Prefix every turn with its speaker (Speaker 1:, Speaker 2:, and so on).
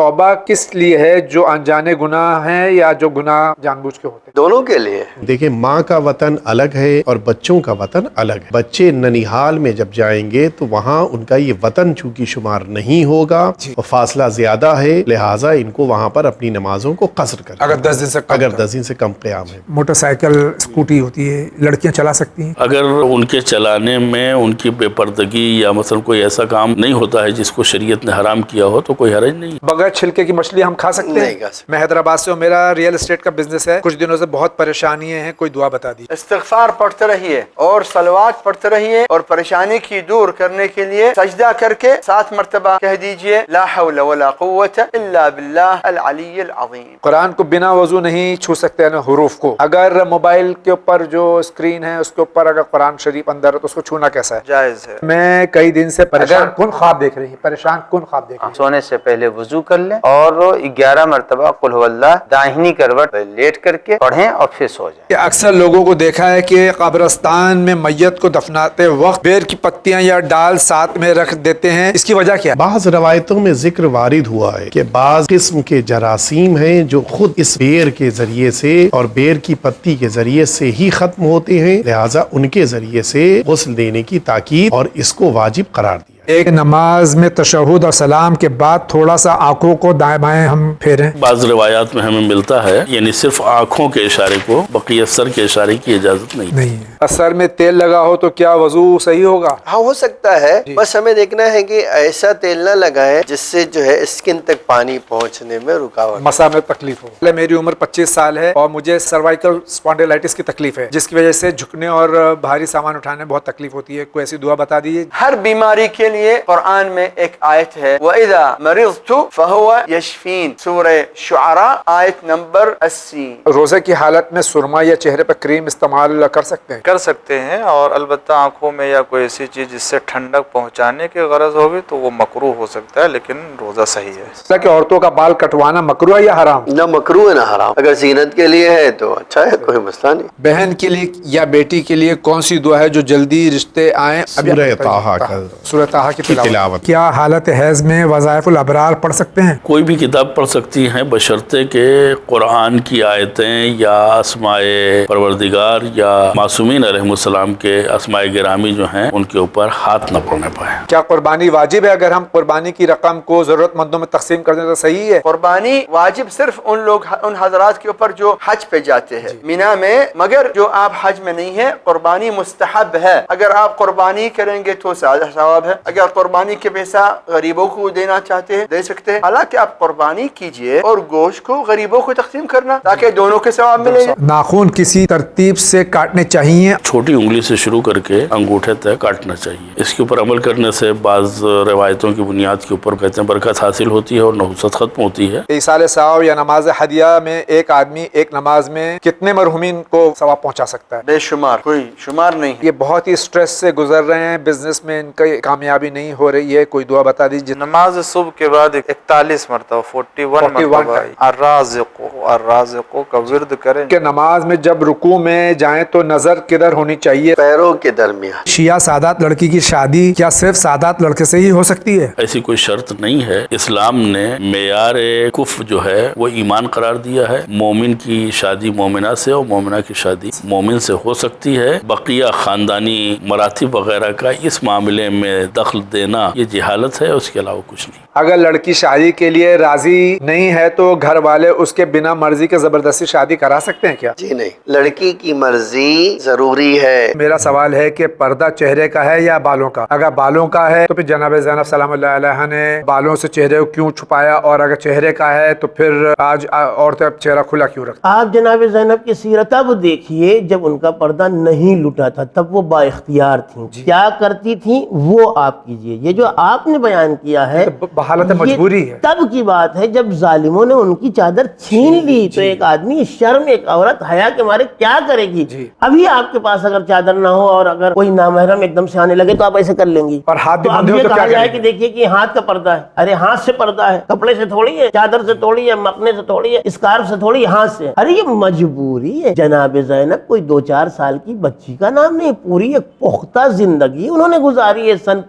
Speaker 1: توبہ کس لیے ہے، جو انجانے گناہ ہیں یا جو گناہ جان بوجھ کے ہوتے ہیں؟
Speaker 2: دونوں کے لیے۔
Speaker 3: دیکھیں، ماں کا وطن الگ ہے اور بچوں کا وطن الگ ہے۔ بچے ننیحال میں جب جائیں گے تو وہاں ان کا یہ وطن چونکہ شمار نہیں ہوگا اور فاصلہ زیادہ ہے، لہٰذا ان کو وہاں پر اپنی نمازوں کو قصر کرنا،
Speaker 1: اگر 10 دن سے
Speaker 3: کم قیام ہے۔
Speaker 1: موٹر سائیکل اسکوٹی ہوتی ہے، لڑکیاں چلا سکتی ہیں؟
Speaker 4: اگر ان کے چلانے میں ان کی بے پردگی یا مثلا کوئی ایسا کام نہیں ہوتا ہے جس کو شریعت نے حرام کیا ہو تو کوئی حرج نہیں۔
Speaker 1: بغیر چھلکے کی مچھلی ہم کھا سکتے ہیں؟ میں حیدرآباد سے ہوں، میرا ریئل اسٹیٹ کا بزنس ہے، کچھ دنوں سے بہت پریشانیاں ہیں، کوئی دعا بتا دی۔
Speaker 2: استغفار پڑھتے رہیے اور صلوات پڑھتے رہیے، اور پریشانی کی دور کرنے کے لیے سجدہ کر کے 7 مرتبہ کہہ دیجئے لا حول ولا قوت الا باللہ العلی العظیم۔
Speaker 1: قرآن کو بنا وضو نہیں چھو سکتے ہیں حروف کو، اگر موبائل کے اوپر جو اسکرین ہے اس کے اوپر اگر قرآن شریف اندر ہے تو اس کو چھونا کیسا ہے؟
Speaker 2: جائز ہے۔
Speaker 1: میں کئی دن سے پریشان کن خواب دیکھ رہی ہیں، پریشان کن خواب دیکھ رہی ہیں۔
Speaker 5: سونے سے پہلے وضو کر لیں اور 11 مرتبہ قل هو اللہ داہنی کروٹ لیٹ کر کے پڑھیں اور پھر سو جائیں۔
Speaker 1: اکثر لوگوں کو دیکھا ہے کہ قبرستان میں میت کو دفناتے وقت بیر کی پتیاں یا ڈال ساتھ میں رکھ دیتے ہیں، اس کی وجہ کیا ہے؟
Speaker 3: بعض روایتوں میں ذکر وارد ہوا ہے کہ بعض قسم کے جراثیم ہیں جو خود اس بیر کے ذریعے سے اور بیر کی پتی کے ذریعے سے ہی ختم ہوتے ہیں، لہٰذا ان کے ذریعے سے غسل دینے کی تاکید اور اس کو واجب قرار دیا۔
Speaker 1: ایک نماز میں تشہد اور سلام کے بعد تھوڑا سا آنکھوں کو دائیں بائیں ہم پھیریں۔
Speaker 4: بعض روایات میں ہمیں ملتا ہے یعنی صرف آنکھوں کے اشارے کو، بقیہ سر کے اشارے کی اجازت نہیں
Speaker 1: ہے۔ سر میں تیل لگا ہو تو کیا وضو صحیح ہوگا؟
Speaker 2: ہاں ہو سکتا ہے، بس ہمیں دیکھنا ہے کہ ایسا تیل نہ لگائیں جس سے جو ہے اسکن تک پانی پہنچنے میں رکاوٹ،
Speaker 1: مسا میں تکلیف ہو۔ میری عمر 25 سال ہے اور مجھے سروائیکل اسپونڈیلائٹس کی تکلیف ہے، جس کی وجہ سے جھکنے اور بھاری سامان اٹھانے میں بہت تکلیف ہوتی ہے، کوئی ایسی دعا بتا دیجیے۔
Speaker 2: ہر بیماری کے لیے قرآن میں ایک آیت ہے وَإِذَا مَرِضْتُ فَهُوَ يَشْفِينِ، سورہ شعراء آیت نمبر 80۔
Speaker 1: روزے کی حالت میں سرما یا چہرے پر کریم استعمال کر سکتے ہیں؟
Speaker 6: کر سکتے ہیں، اور البتہ آنکھوں میں یا کوئی ایسی چیز جس سے ٹھنڈک پہنچانے کی غرض ہوگی تو وہ مکروہ ہو سکتا ہے، لیکن روزہ صحیح ہے۔
Speaker 1: کہ عورتوں کا بال کٹوانا مکروہ ہے یا حرام؟
Speaker 2: نہ مکروہ ہے نہ حرام، اگر زینت کے لیے ہے تو اچھا ہے، کوئی مسئلہ نہیں۔
Speaker 1: بہن کے لیے یا بیٹی کے لیے کون سی دعا ہے جو جلدی رشتے آئیں؟ سورہ طٰہٰ کی تلاوت۔ کیا حالت حیض میں وظائف الابرار پڑھ سکتے ہیں؟
Speaker 4: کوئی بھی کتاب پڑھ سکتی ہیں بشرطے کہ قرآن کی آیتیں یا اسماء پروردگار یا معصومین علیہ السلام کے اسماء گرامی جو ہیں ان کے اوپر ہاتھ نہ پڑنے پائیں۔
Speaker 1: کیا قربانی واجب ہے؟ اگر ہم قربانی کی رقم کو ضرورت مندوں میں تقسیم کر دیں تو صحیح ہے؟
Speaker 2: قربانی واجب صرف ان حضرات کے اوپر جو حج پہ جاتے ہیں مینا میں، مگر جو آپ حج میں نہیں ہیں قربانی مستحب ہے۔ اگر آپ قربانی کریں گے تو زیادہ ثواب ہے، اگر قربانی کے پیسہ غریبوں کو دینا چاہتے ہیں دے سکتے ہیں، حالانکہ آپ قربانی کیجئے اور گوشت کو غریبوں کو تقسیم کرنا تاکہ دونوں کے ثواب ملے۔
Speaker 1: ناخن کسی ترتیب سے کاٹنے چاہیے؟
Speaker 4: چھوٹی انگلی سے شروع کر کے انگوٹھے تک کاٹنا چاہیے۔ اس کے اوپر عمل کرنے سے بعض روایتوں کی بنیاد کے اوپر کہتے ہیں برکت حاصل ہوتی ہے اور نحوست ختم ہوتی ہے۔
Speaker 1: ایصال ثواب یا نماز ہدیہ میں ایک آدمی ایک نماز میں کتنے مرحومین کو ثواب پہنچا سکتا ہے؟
Speaker 2: بے شمار، کوئی شمار نہیں۔
Speaker 1: یہ بہت ہی سٹریس سے گزر رہے ہیں، بزنس میں ان کی کامیابی نہیں ہو رہی ہے، کوئی دعا بتا دیجیے۔
Speaker 6: نماز صبح کے بعد 41 مرتبہ 41 مرتبہ الرازق کا ورد کریں
Speaker 1: کہ نماز میں جب رکوع میں جائیں تو نظر کدھر ہونی چاہیے؟
Speaker 2: پیروں کے درمیان۔
Speaker 1: شیعہ سادات لڑکی کی شادی کیا صرف سادات لڑکے سے ہی ہو سکتی ہے؟
Speaker 4: ایسی کوئی شرط نہیں ہے، اسلام نے معیار کفر جو ہے وہ ایمان قرار دیا ہے۔ مومن کی شادی مومنہ سے اور مومنہ کی شادی مومن سے ہو سکتی ہے، بقیہ خاندانی مراتب وغیرہ کا اس معاملے میں دخل دینا یہ جہالت ہے، اس کے علاوہ کچھ نہیں۔
Speaker 1: اگر لڑکی شادی کے لیے راضی نہیں ہے تو گھر والے اس کے بنا مرضی کے زبردستی شادی کرا سکتے ہیں کیا؟
Speaker 2: جی نہیں، لڑکی کی مرضی ضروری ہے۔
Speaker 1: میرا سوال ہے کہ پردہ چہرے کا ہے یا بالوں کا؟ اگر بالوں کا ہے تو پھر جناب زینب سلام اللہ علیہ نے بالوں سے چہرے کو کیوں چھپایا، اور اگر چہرے کا ہے تو پھر آج عورتیں چہرہ کھلا کیوں رکھتی؟
Speaker 7: آپ جناب زینب کی سیرت اب دیکھیے، جب ان کا پردہ نہیں لٹا تھا تب وہ با اختیار تھیں، کیا کرتی تھیں وہ آپ کیجئے۔ یہ جو آپ نے بیان کیا ہے
Speaker 1: حالت مجبوری ہے،
Speaker 7: تب کی بات ہے جب ظالموں نے ان کی چادر چھین لی تو ایک آدمی شرم، ایک عورت حیا کے مارے کیا کرے گی؟ ابھی آپ کے پاس اگر چادر نہ ہو اور اگر کوئی نامحرم ایک دم سے آنے لگے تو آپ ایسے کر لیں گی،
Speaker 1: اور ہاتھ
Speaker 7: تو اب یہ کہا جائے کہ دیکھیے کہ ہاتھ کا پردہ ہے، ارے ہاتھ سے پردہ ہے، کپڑے سے تھوڑی ہے، چادر سے تھوڑی ہے، مکنے سے تھوڑی ہے، اسکارف سے تھوڑی، ہاتھ سے۔ ارے یہ مجبوری ہے۔ جناب زینب کوئی 2-4 سال کی بچی کا نام نہیں، پوری ایک پختہ زندگی انہوں نے گزاری ہے۔ سن